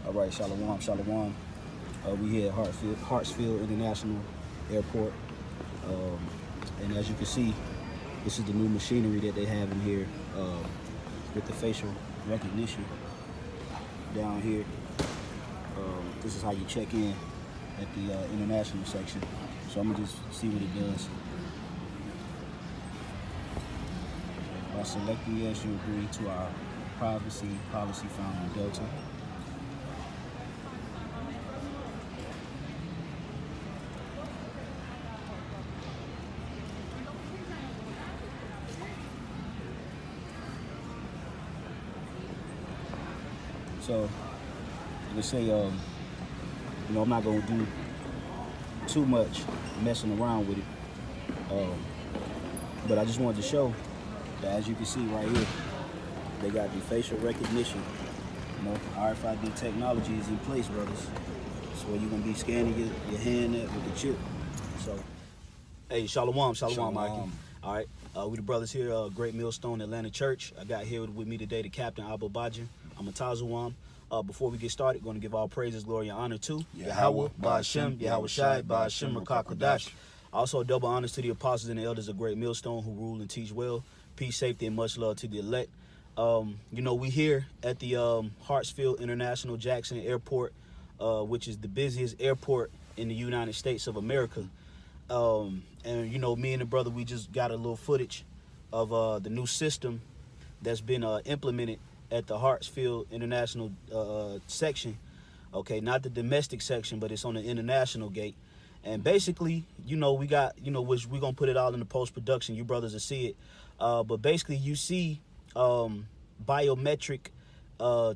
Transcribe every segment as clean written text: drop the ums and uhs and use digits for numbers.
All right, shalom, shalom. We here at Hartsfield International Airport. And as you can see, this is the new machinery that they have in here with the facial recognition down here. This is how you check in at the international section. So I'm gonna just see what it does. By selecting yes, you agree to our privacy policy found in Delta. So, let's say, I'm not gonna do too much messing around with it, but I just wanted to show that, as you can see right here, they got the facial recognition. RFID technology is in place, brothers. So you're gonna be scanning your hand with the chip. So, hey, shalom, Mikey. All right, we the brothers here, Great Millstone Atlanta Church. I got here with me today the Captain Abu Bajin. I'm a Tazawam. Before we get started, going to give all praises, glory, and honor to Yahweh, Ba'ashem, Yahweh Shai, Ba'ashem, Rakakadash. Also, double honors to the apostles and the elders of Great Millstone who rule and teach well. Peace, safety, and much love to the elect. We here at the Hartsfield International Jackson Airport, which is the busiest airport in the United States of America. And me and the brother, we just got a little footage of the new system that's been implemented at the Hartsfield International section. Okay, not the domestic section, but it's on the international gate. And basically, we got, which we're going to put it all in the post-production. You brothers will see it. But basically, you see biometric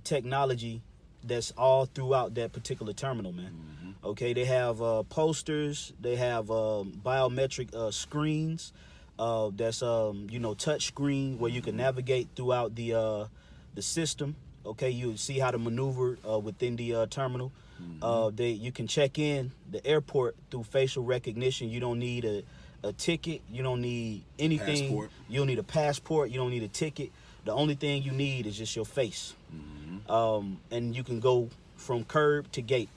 technology that's all throughout that particular terminal, man. Mm-hmm. Okay, they have posters. They have biometric screens. That's, touch screen where you can navigate throughout the system. Okay, you see how to maneuver within the terminal. Mm-hmm. You can check in the airport through facial recognition. You don't need a ticket. You don't need anything. Passport. You don't need a passport. You don't need a ticket. The only thing you need is just your face. Mm-hmm. And you can go from curb to gate.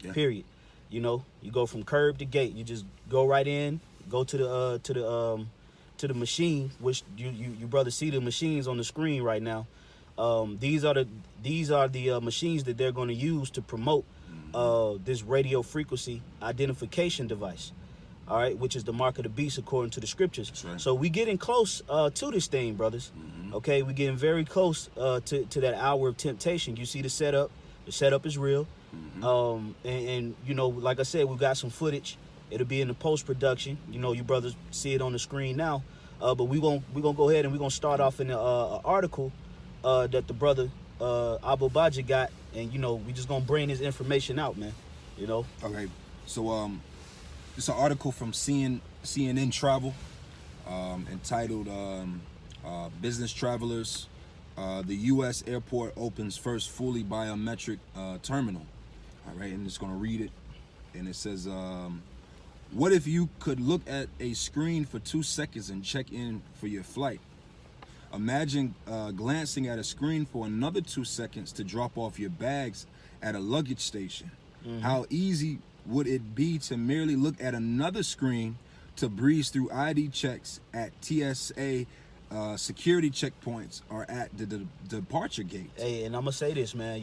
Yeah. Period. You go from curb to gate. You just go right in. Go to the machine, which you brothers see the machines on the screen right now. These are the machines that they're going to use to promote this radio frequency identification device. All right, which is the mark of the beast according to the scriptures. Right. So we getting close to this thing, brothers. Mm-hmm. Okay, we getting very close to that hour of temptation. You see the setup. The setup is real. Mm-hmm. And like I said, we got some footage. It'll be in the post production. You brothers see it on the screen now. But we're gonna go ahead and we're gonna start off in the article that the brother Abu Baja got, and we just gonna bring this information out, man. Okay, so it's an article from CNN Travel entitled "Business Travelers: The U.S. Airport Opens First Fully Biometric Terminal." All right, I'm just gonna read it, and it says, "What if you could look at a screen for 2 seconds and check in for your flight? Imagine glancing at a screen for another 2 seconds to drop off your bags at a luggage station. Mm-hmm. How easy would it be to merely look at another screen to breeze through ID checks at TSA security checkpoints or at the departure gate?" Hey, and I'm gonna say this, man.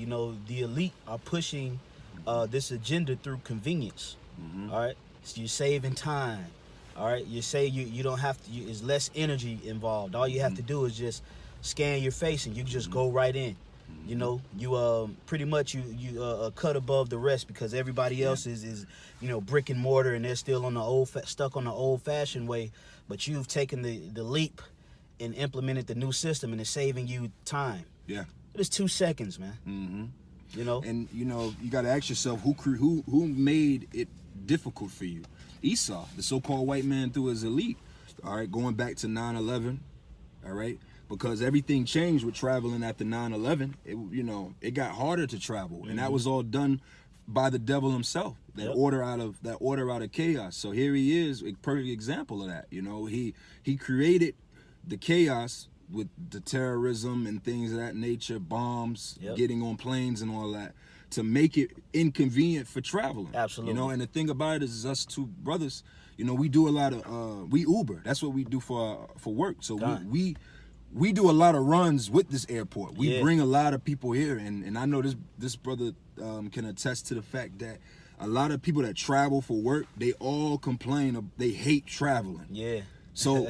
The elite are pushing this agenda through convenience. Mm-hmm. All right, so you're saving time. All right, you say you don't have to. It's less energy involved. All you have to do is just scan your face, and you just go right in. You pretty much you cut above the rest, because everybody else is brick and mortar, and they're still on the stuck on the old-fashioned way. But you've taken the leap and implemented the new system, and it's saving you time. Yeah, it's 2 seconds, man. Mm-hmm. And you got to ask yourself who made it difficult for you. Esau, the so-called white man, through his elite. All right, going back to 9/11. All right, because everything changed with traveling after 9/11. It got harder to travel, and that was all done by the devil himself. That order out of chaos. So here he is, a perfect example of that. He created the chaos with the terrorism and things of that nature, bombs, getting on planes and all that. to make it inconvenient for traveling. Absolutely. You know, and the thing about it is us two brothers, you know, we do a lot of we Uber. That's what we do for work. So we do a lot of runs with this airport. We bring a lot of people here, and I know this brother can attest to the fact that a lot of people that travel for work, they all complain they hate traveling. Yeah. So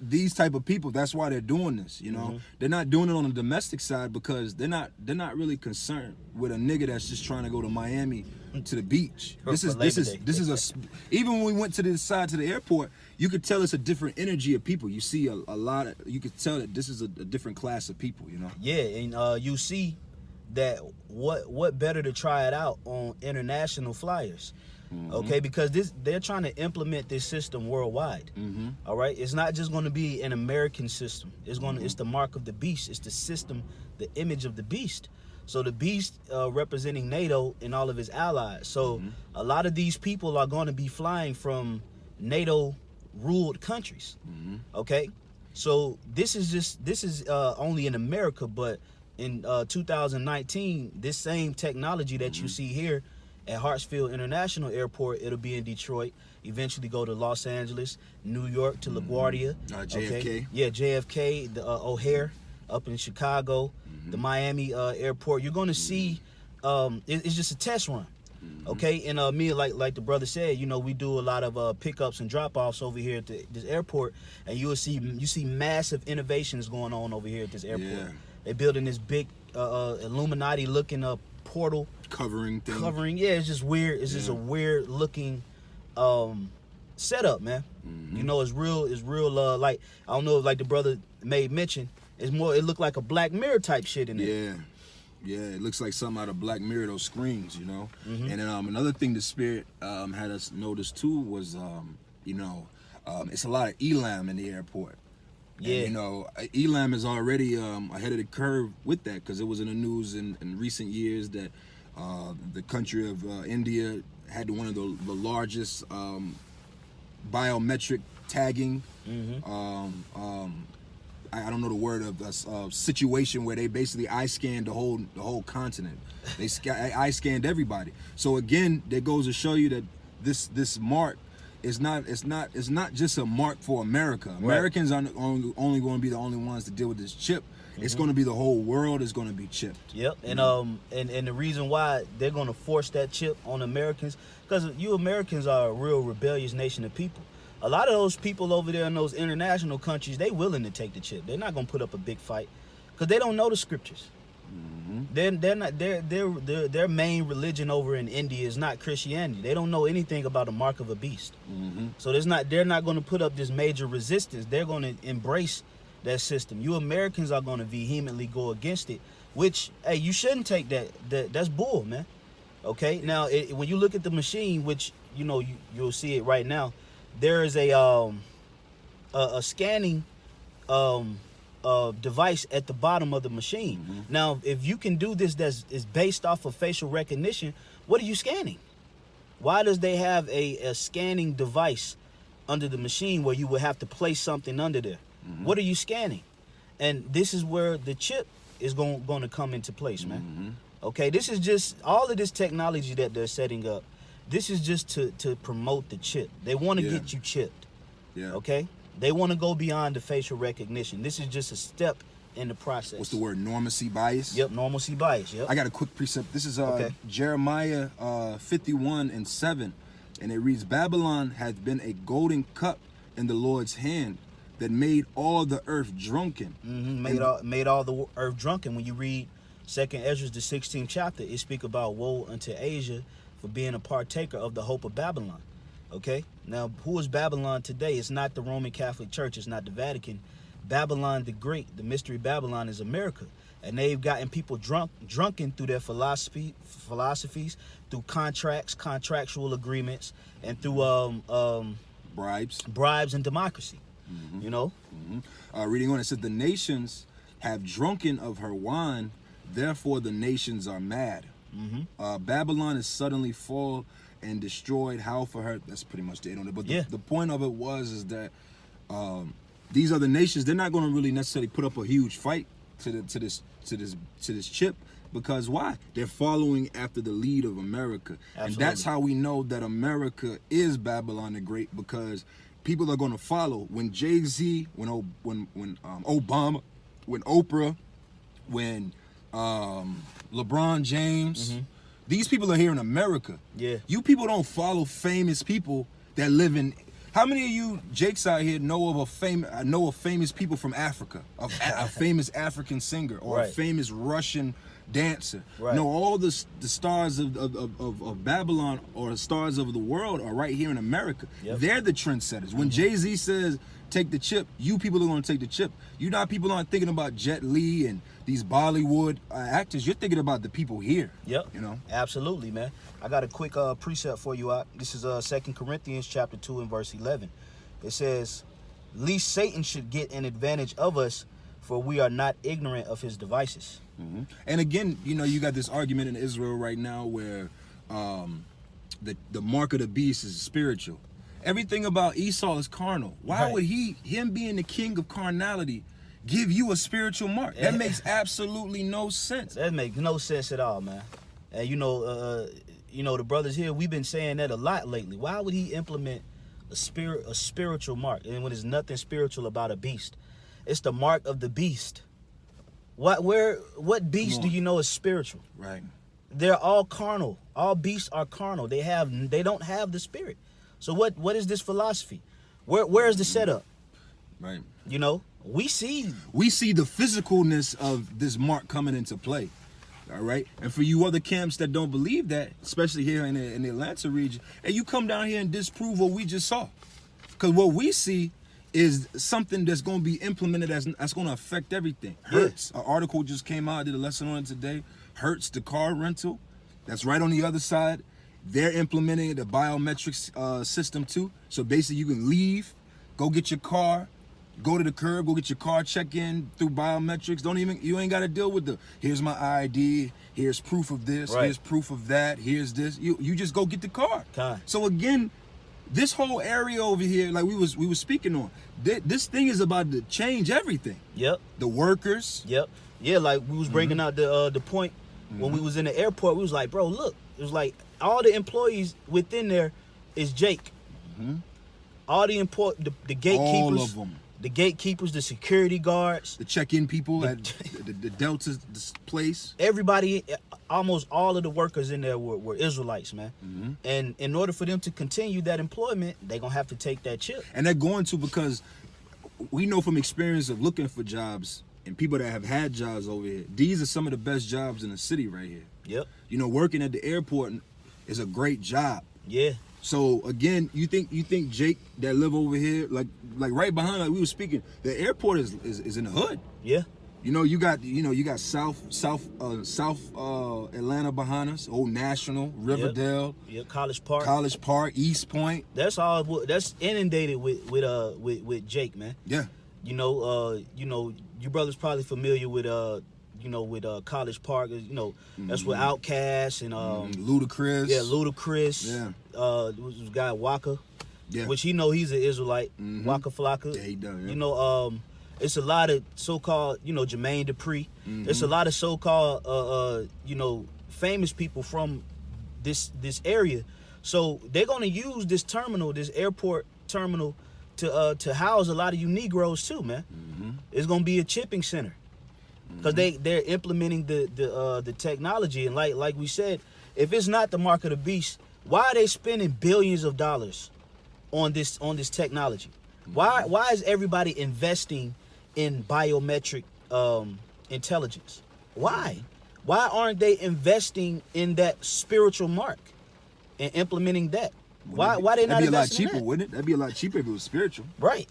these type of people, that's why they're doing this. You know, they're not doing it on the domestic side because they're not really concerned with a nigga that's just trying to go to Miami to the beach. This is even when we went to this side to the airport, you could tell it's a different energy of people. You see a lot of, you could tell that this is a different class of people. You know. Yeah, and you see that what better to try it out on international flyers. Okay, because they're trying to implement this system worldwide. All right, it's not just going to be an American system. It's the mark of the beast. It's the system, the image of the beast. So the beast representing NATO and all of his allies. So a lot of these people are going to be flying from NATO ruled countries. Okay, so this is only in America, but in 2019, this same technology that you see here at Hartsfield International Airport, it'll be in Detroit, eventually go to Los Angeles, New York to LaGuardia. JFK. Okay? Yeah, JFK, the O'Hare up in Chicago, the Miami airport. You're going to see, it's just a test run. Okay, and me, like the brother said, you know, we do a lot of pickups and drop-offs over here at this airport, and you see massive innovations going on over here at this airport. Yeah. They're building this big Illuminati-looking portal. Covering thing. Yeah, it's just weird. It's just a weird looking setup, man. You know, it's real like, I don't know if like the brother made mention, it looked like a Black Mirror type shit in there. Yeah, it looks like something out of Black Mirror, those screens, you know. And then another thing the Spirit had us notice too was you know, it's a lot of elam in the airport. Yeah. And, you know, elam is already ahead of the curve with that, because it was in the news in recent years that the country of India had one of the largest biometric tagging. I don't know the word of situation where they basically eye scanned the whole continent. They eye scanned everybody. So again, that goes to show you that this mark is not just a mark for America. Americans are only going to be the only ones to deal with this chip. It's going to be the whole world is going to be chipped. Yep, and and the reason why they're going to force that chip on Americans, because you Americans are a real rebellious nation of people. A lot of those people over there in those international countries, they willing to take the chip. They're not going to put up a big fight because they don't know the scriptures. Their main religion over in India is not Christianity. They don't know anything about the mark of a beast. So they're not going to put up this major resistance. They're going to embrace that system. You Americans are going to vehemently go against it, which, hey, you shouldn't take that. That's bull, man. Okay, now when you look at the machine, which you know you'll see it right now, there is a scanning device at the bottom of the machine. Now, if you can do this, is based off of facial recognition. What are you scanning? Why does they have a scanning device under the machine where you would have to place something under there? What are you scanning? And this is where the chip is going to come into place, man. Okay, this is just all of this technology that they're setting up. This is just to promote the chip. They want to get you chipped. Okay? They want to go beyond the facial recognition. This is just a step in the process. What's the word? Normacy bias? Yep, normalcy bias. Yep. I got a quick precept. This is Jeremiah 51:7, and it reads, Babylon hath been a golden cup in the Lord's hand that made all the earth drunken. Made all the earth drunken. When you read 2nd Ezra, the 16th chapter, it speaks about woe unto Asia for being a partaker of the hope of Babylon. Okay, now who is Babylon today? It's not the Roman Catholic Church. It's not the Vatican. Babylon the Great, the mystery Babylon, is America, and they've gotten people drunken through their philosophies, through contracts, contractual agreements, and through bribes and democracy. You know. Reading on, it says, the nations have drunken of her wine, therefore the nations are mad. Babylon is suddenly fall and destroyed. How for her? That's pretty much the end on it. But the point of it is that these other nations, they're not going to really necessarily put up a huge fight to this chip. Because why? They're following after the lead of America. Absolutely. And that's how we know that America is Babylon the Great, because people are going to follow. When Jay-Z, when Obama, when Oprah, when LeBron James, these people are here in America. Yeah. You people don't follow famous people that live in. How many of you Jakes out here know of famous people from Africa, a famous African singer or a Right. famous Russian dancer? Right. No, all the stars of Babylon or stars of the world are right here in America. Yep. They're the trendsetters. When Jay-Z says take the chip, you people are going to take the chip. People aren't thinking about Jet Li and these Bollywood actors. You're thinking about the people here. Yep. You know. Absolutely, man. I got a quick precept for you out. This is 2 Corinthians chapter 2 and verse 11. It says, "Least Satan should get an advantage of us, for we are not ignorant of his devices." And again, you got this argument in Israel right now where the mark of the beast is spiritual. Everything about Esau is carnal. Why Right. would him being the king of carnality, give you a spiritual mark? That makes absolutely no sense. That makes no sense at all, man. And the brothers here, we've been saying that a lot lately. Why would he implement a spiritual mark? And when there's nothing spiritual about a beast, it's the mark of the beast. What beast do you know is spiritual? Right. They're all carnal. All beasts are carnal. They don't have the spirit. So what is this philosophy? Where is the setup? Right. We see the physicalness of this mark coming into play. All right. And for you other camps that don't believe that, especially here in the Atlanta region, and you come down here and disprove what we just saw. Because what we see is something that's going to be implemented that's going to affect everything. Hertz, an article just came out, I did a lesson on it today. Hertz, the car rental, that's right on the other side. They're implementing the biometric system too. So basically you can leave, go get your car, go to the curb, go get your car check in through biometrics. You ain't got to deal with here's my ID, here's proof of this, Right. here's proof of that, here's this. You just go get the car. Okay. So again, this whole area over here, like we was speaking on, this thing is about to change everything. Yep. The workers. Yep. Yeah, like we was bringing out the point when we was in the airport. We was like, bro, look. It was like all the employees within there is Jake. All the the gatekeepers. All of them. The gatekeepers, the security guards. The check-in people at the Delta place. Everybody, almost all of the workers in there were Israelites, man. And in order for them to continue that employment, they're going to have to take that chip. And they're going to, because we know from experience of looking for jobs and people that have had jobs over here, these are some of the best jobs in the city right here. Yep. Working at the airport is a great job. Yeah. So again, you think Jake that live over here, like right behind, like we were speaking, the airport is in the hood. Yeah. You got South Atlanta behind us, Old National, Riverdale, Yep. College Park, East Point. That's all. That's inundated with Jake, man. Yeah. You brothers probably familiar with College Park. That's where Outkast and Ludacris. Yeah, Ludacris. Yeah. Was this guy Waka. Yeah. Which he's an Israelite. Waka Flocka. Yeah, he does. Yeah. It's a lot of so-called, Jermaine Dupri. It's a lot of so-called, famous people from this area. So they're gonna use this airport terminal, to house a lot of you Negroes too, man. It's gonna be a chipping center, because they're implementing the technology, and like we said, if it's not the mark of the beast, why are they spending billions of dollars on this technology? Why is everybody investing in biometric intelligence? Why aren't they investing in that spiritual mark and implementing that? Why they not investing in that? That'd be a lot cheaper, wouldn't it? That'd be a lot cheaper if it was spiritual. Right.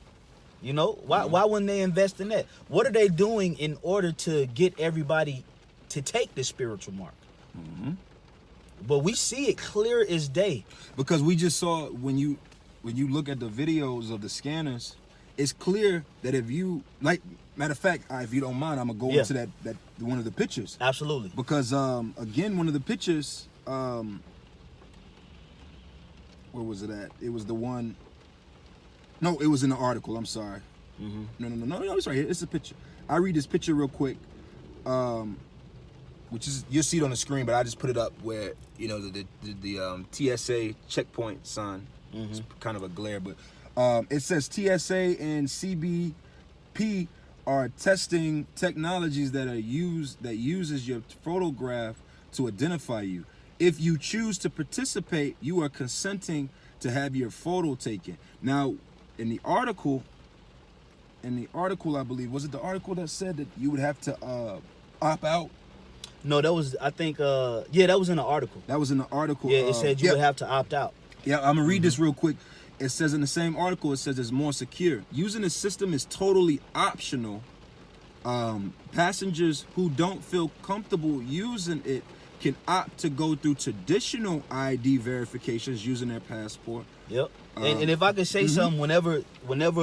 Why wouldn't they invest in that? What are they doing in order to get everybody to take the spiritual mark? But we see it clear as day. Because we just saw, when you look at the videos of the scanners, it's clear that if you, matter of fact, if you don't mind, I'm gonna go into that one of the pictures. Absolutely. Because again, one of the pictures, where was it at? It was the one. No, it was in the article. I'm sorry. No, it's right here. It's a picture. I read this picture real quick. which is, you'll see it on the screen, but I just put it up where, you know, the TSA checkpoint sign. It's kind of a glare, but it says TSA and CBP are testing technologies that uses your photograph to identify you. If you choose to participate, you are consenting to have your photo taken. Now, in the article, I believe, was it the article that said that you would have to opt out? No, that was, I think, that was in the article. That was in the article. Yeah, it said you would have to opt out. Yeah, I'm gonna read this real quick. It says in the same article, it says it's more secure. Using the system is totally optional. Passengers who don't feel comfortable using it can opt to go through traditional ID verifications using their passport. Yep. And if I could say something, whenever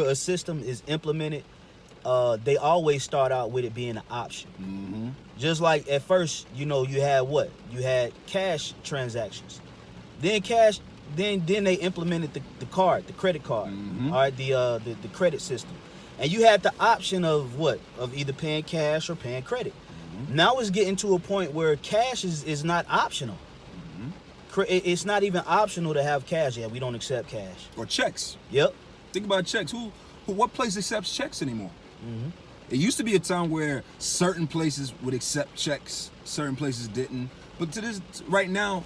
a system is implemented, they always start out with it being an option. Just like at first, you know, you had cash transactions. Then they implemented the card, the credit card, all right, the credit system. And you had the option of either paying cash or paying credit. Now it's getting to a point where cash is not optional. It's not even optional to have cash. Yeah, we don't accept cash. Or checks. Yep. Think about checks. What place accepts checks anymore? It used to be a time where certain places would accept checks, certain places didn't. But right now,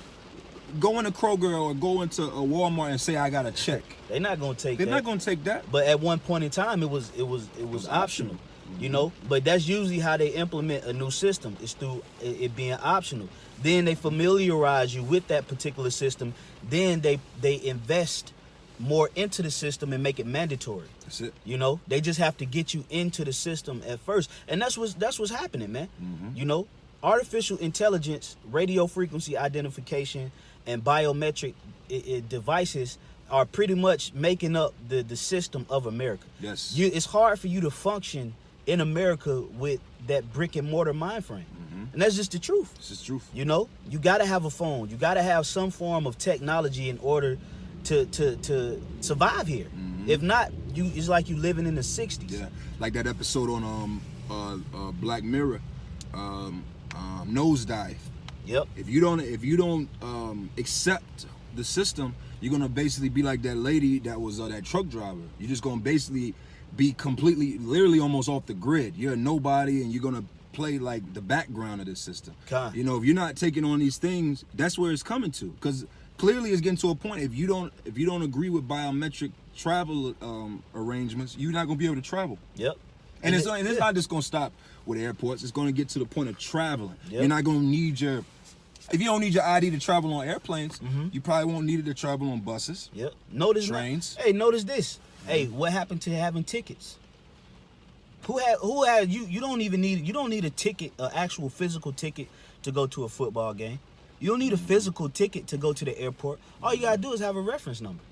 go into Kroger or go into a Walmart and say I got a check. They're not gonna take They're not gonna take that. But at one point in time, it was optional. You know, but that's usually how they implement a new system. It's through it being optional. Then they familiarize you with that particular system. Then they invest more into the system and make it mandatory. That's it. You know, they just have to get you into the system at first, and that's what's happening, man. You know, artificial intelligence, radio frequency identification, and biometric devices are pretty much making up the system of America. Yes. It's hard for you to function in America with that brick and mortar mind frame. And that's just the truth. This is truth. You know, you got to have a phone. You got to have some form of technology in order to survive here. If not, it's like you living in the 60s. Yeah, like that episode on Black Mirror, Nosedive. Yep. If you don't accept the system, you're gonna basically be like that lady that was that truck driver. You're just gonna basically be completely, literally almost off the grid. You're a nobody, and you're gonna play like the background of this system. You know, if you're not taking on these things, that's where it's coming to. Because clearly, it's getting to a point. If you don't agree with biometric travel arrangements, you're not gonna be able to travel. Yep. And it's not just gonna stop with airports. It's gonna get to the point of traveling. Yep. You're not gonna need if you don't need your ID to travel on airplanes, you probably won't need it to travel on buses. Yep. Trains. Hey, notice this. Hey, what happened to having tickets? Who had you don't need a ticket, an actual physical ticket to go to a football game. You don't need a physical ticket to go to the airport. All you gotta do is have a reference number.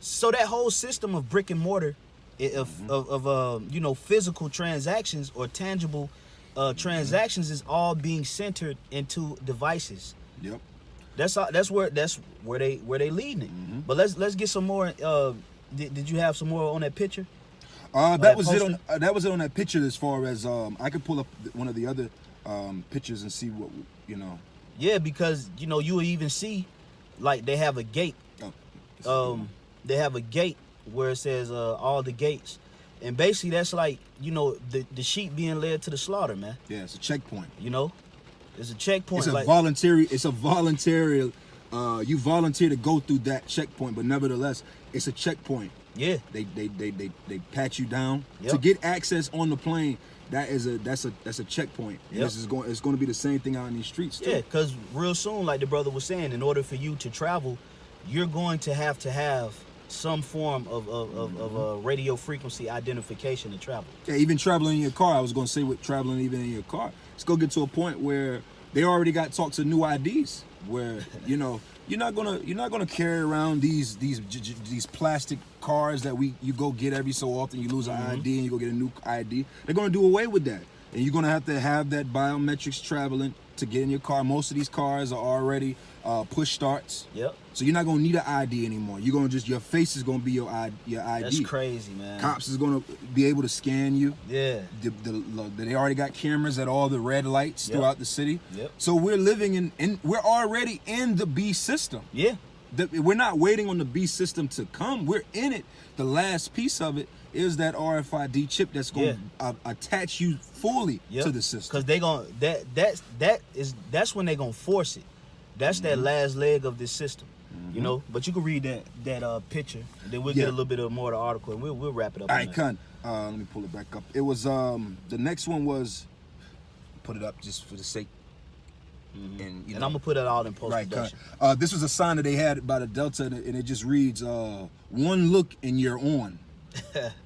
So that whole system of brick and mortar of physical transactions or tangible transactions is all being centered into devices. Yep. That's where they leading it. But let's get some more. Did you have some more on that picture? That was poster? That was it on that picture. As far as I could pull up one of the other pictures and see what Yeah, because you will even see, like they have a gate. They have a gate where it says all the gates, and basically that's like the sheep being led to the slaughter, man. Yeah, it's a checkpoint. It's a checkpoint. It's a voluntary. It's a voluntary. You volunteer to go through that checkpoint, but nevertheless, it's a checkpoint. Yeah. They pat you down Yep. to get access on the plane. That's a checkpoint. Yep. It's going to be the same thing out in these streets too. Yeah, because real soon, like the brother was saying, in order for you to travel, you're going to have some form of radio frequency identification to travel. Yeah, even traveling in your car. I was going to say with traveling even in your car, it's going to get to a point where they already got talks of new IDs, where you're not gonna carry around these plastic cards that you go get every so often. You lose an ID and you go get a new ID. They're gonna do away with that, and you're gonna have that biometrics traveling to get in your car. Most of these cars are already push starts. Yep. So you're not gonna need an ID anymore. You're gonna just, your face is gonna be your ID. That's crazy, man. Cops is gonna be able to scan you. Yeah. They already got cameras at all the red lights throughout the city. Yep. So we're living we're already in the B system. Yeah. We're not waiting on the B system to come. We're in it. The last piece of it is that RFID chip that's going to attach you fully to the system. Because they gonna that's when they gonna force it. That's that last leg of this system. You know, but you can read that picture, and then we'll get a little bit more of the article, and we'll wrap it up. All right, Con. Let me pull it back up. It was the next one was, put it up just for the sake. And I'm gonna put it all in post-production. Right, this was a sign that they had about a Delta, and it just reads, "One look and you're on."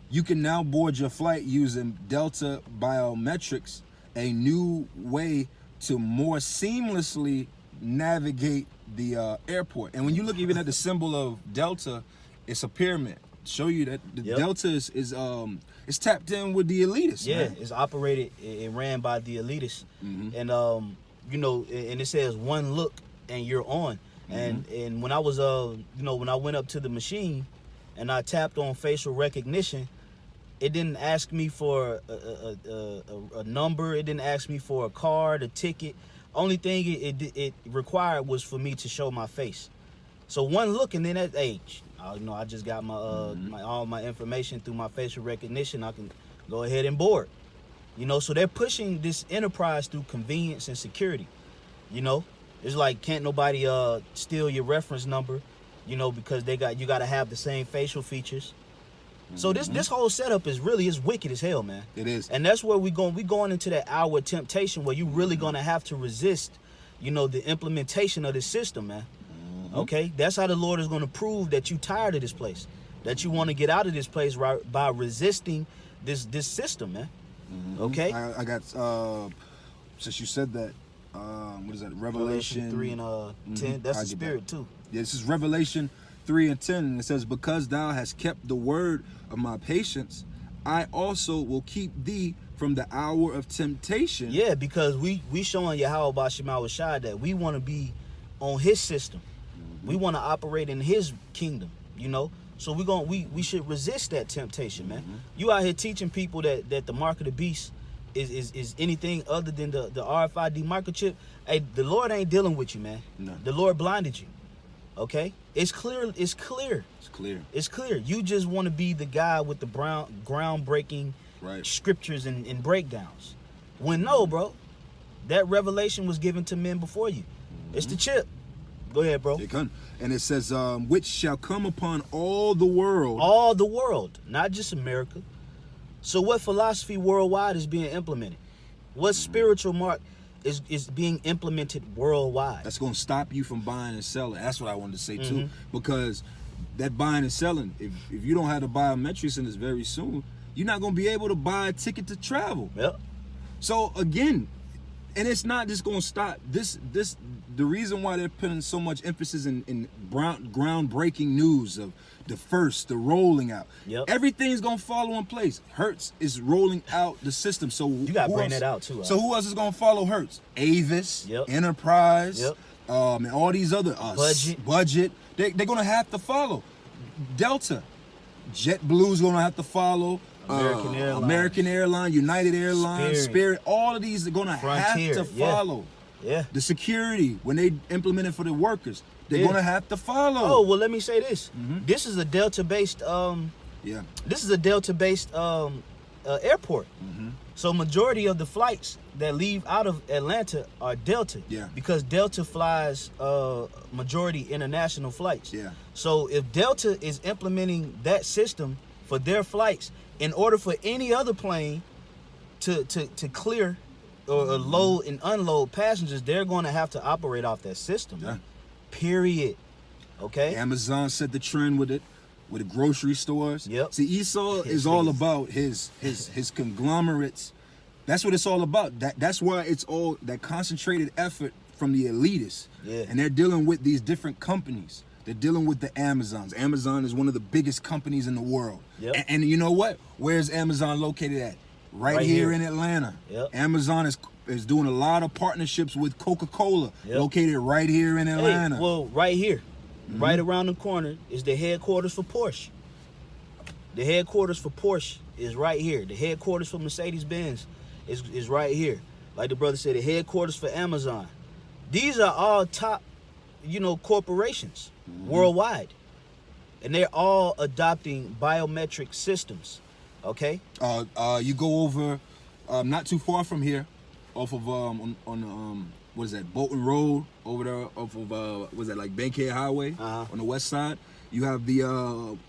You can now board your flight using Delta Biometrics, a new way to more seamlessly navigate the airport. And when you look even at the symbol of Delta, it's a pyramid. Show you that the Delta is it's tapped in with the elitists. Yeah, man. it's operated and ran by the elitists. And you know, and it says one look and you're on. And when I was you know, when I went up to the machine and I tapped on facial recognition, it didn't ask me for a number. It didn't ask me for a card, a ticket. Only thing it required was for me to show my face. So one look, and then at age, you know, I just got my all my information through my facial recognition. I can go ahead and board. You know, so they're pushing this enterprise through convenience and security. You know, it's like, can't nobody steal your reference number, you know, because you got to have the same facial features. So this whole setup is wicked as hell, man. It is. And that's where we going into that hour of temptation where you really gonna have to resist, you know, the implementation of this system, man. Okay? That's how the Lord is gonna prove that you tired of this place. That you want to get out of this place by resisting this system, man. Okay? I got since you said that, what is that? Revelation 3 and 10. That's the spirit too. Yeah, this is Revelation 3 and 10, and it says, "Because thou hast kept the word of my patience, I also will keep thee from the hour of temptation." Yeah, because we showing Yahweh Bashimah Shai that we want to be on his system. We want to operate in his kingdom, you know. So we should resist that temptation, man. You out here teaching people that the mark of the beast is anything other than the RFID microchip. Hey, the Lord ain't dealing with you, man. No. The Lord blinded you. Okay? It's clear. It's clear. It's clear. It's clear. You just want to be the guy with the groundbreaking scriptures and breakdowns. When no, bro, that revelation was given to men before you. It's the chip. Go ahead, bro. And it says, "Which shall come upon all the world." All the world, not just America. So what philosophy worldwide is being implemented? What spiritual mark is being implemented worldwide? That's going to stop you from buying and selling. That's what I wanted to say too, because that buying and selling, if you don't have the biometrics in this very soon, you're not going to be able to buy a ticket to travel. Yep. So again, and it's not just going to stop. The reason why they're putting so much emphasis in groundbreaking news of the rolling out. Yep. Everything's going to follow in place. Hertz is rolling out the system. So you got to bring that out too. So who else is going to follow Hertz? Avis, Enterprise, and all these other Budget. They're going to have to follow. Delta, JetBlue's going to have to follow. American Airlines, United Airlines, Spirit, all of these are going to have to follow. Yeah. The security, when they implement it for the workers, they're going to have to follow. Oh, well, let me say this. This is a Delta-based This is a Delta-based airport. So majority of the flights that leave out of Atlanta are Delta. Yeah. Because Delta flies majority international flights. Yeah. So if Delta is implementing that system for their flights, in order for any other plane to clear or load and unload passengers, they're going to have to operate off that system. Yeah. Period. Okay. Amazon set the trend with it, with the grocery stores. Yep. See, Esau is all about his conglomerates. That's what it's all about. That's why it's all that concentrated effort from the elitists. Yeah. And they're dealing with these different companies. They're dealing with the Amazons. Amazon is one of the biggest companies in the world. Yep. And you know what? Where's Amazon located at? right here in Atlanta. Yep. Amazon is doing a lot of partnerships with Coca-Cola, located right here in Atlanta. Hey, well, right here, right around the corner is the headquarters for Porsche. The headquarters for Porsche is right here. The headquarters for Mercedes-Benz is right here. Like the brother said, the headquarters for Amazon. These are all top, corporations worldwide. And they're all adopting biometric systems. Okay? You go over not too far from here, off of on what is that, Bolton Road, over there off of what is that, like Bankhead Highway on the west side. You have the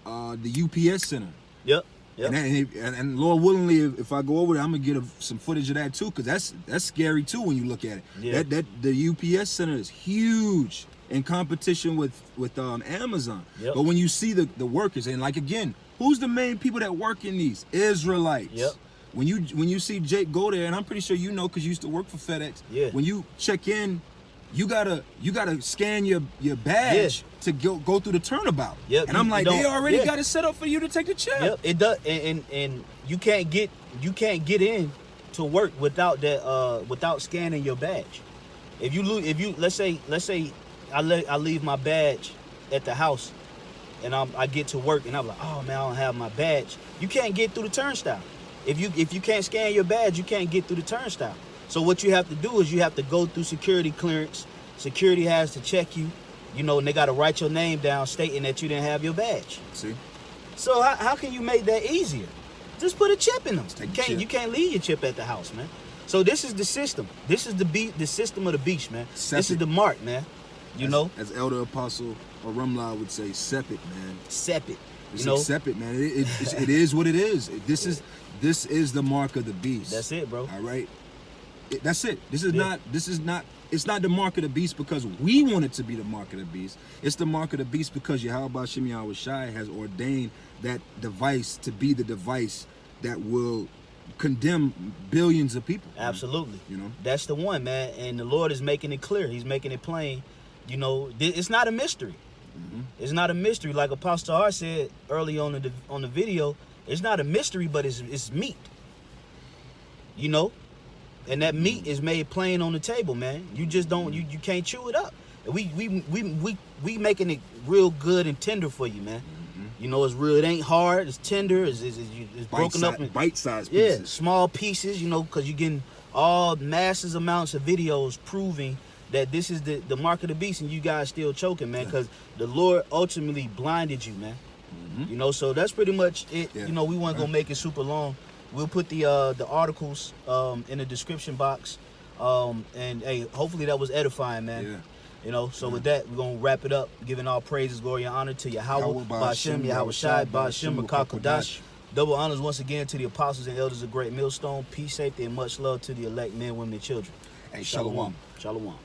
UPS Center. Yep. And Lord willingly, if I go over there, I'm gonna get some footage of that too, because that's scary too when you look at it. Yeah. That the UPS Center is huge in competition with Amazon. Yep. But when you see the workers, and like again, who's the main people that work in these? Israelites. Yep. When you see Jake go there, and I'm pretty sure you know because you used to work for FedEx. Yeah. When you check in, you gotta scan your badge to go through the turnabout. Yep. And I'm like, they already got it set up for you to take the check. Yep. It does, and you can't get in to work without scanning your badge. If you let's say I leave my badge at the house, and I get to work, and I'm like, oh man, I don't have my badge. You can't get through the turnstile. If you can't scan your badge, you can't get through the turnstile. So what you have to do is you have to go through security clearance. Security has to check you, and they got to write your name down stating that you didn't have your badge. See? So how can you make that easier? Just put a chip in them. You Chip. can't leave your chip at the house, man. So this is the system. This is the system of the beast, man. This is the mark, man. As Elder Apostle Rumla would say, sep it, man. Sep it. Sep it, man. It is what it is. This is the mark of the beast. That's it, bro. All right. That's it. This is not. It's not the mark of the beast because we want it to be the mark of the beast. It's the mark of the beast because Yahweh Shem Yahweh Shai has ordained that device to be the device that will condemn billions of people. Absolutely. That's the one, man. And the Lord is making it clear. He's making it plain. It's not a mystery. It's not a mystery. Like Apostle R said early on the video, it's not a mystery, but it's meat. And that meat is made plain on the table, man. You just don't you can't chew it up. We making it real good and tender for you, man. It's real. It ain't hard. It's tender. It's broken up in bite-sized pieces. Yeah, small pieces. Because you're getting all massive amounts of videos proving that this is the mark of the beast, and you guys still choking, man. Because the Lord ultimately blinded you, man. So that's pretty much it. Yeah. We weren't gonna make it super long. We'll put the articles in the description box, and hey, hopefully that was edifying, man. Yeah. So with that, we're gonna wrap it up, giving all praises, glory, and honor to Yahweh, Ba'ashem, Yahweh Shai, Ba'ashem, Makakodash. Double honors once again to the apostles and elders of Great Millstone. Peace, safety, and much love to the elect men, women, and children. Hey, shalom. Shalom.